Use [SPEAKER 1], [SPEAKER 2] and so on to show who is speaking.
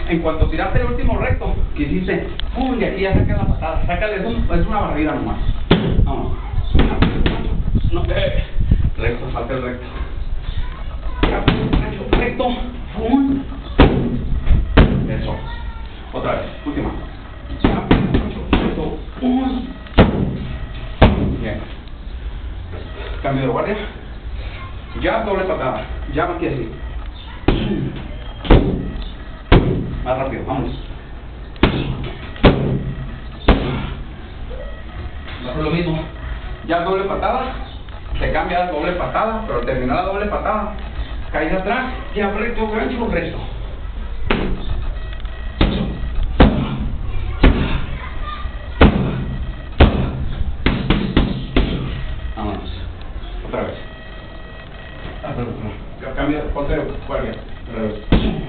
[SPEAKER 1] En cuanto tiraste el último recto, que hiciste, y aquí ya sacas la patada. Sácale, es una barrida nomás. Vamos. No, recto, falta el recto. Recto, eso. Otra vez, última. Recto, bien. Cambio de guardia. Ya doble patada. Ya aquí así. Más rápido, vamos. Hace lo mismo. Ya doble patada. Se cambia a doble patada, pero al terminar la doble patada, caes atrás y al recto, gancho, resto. Vámonos. Otra vez. Perdón. Cambia, ponte guardia. Otra vez.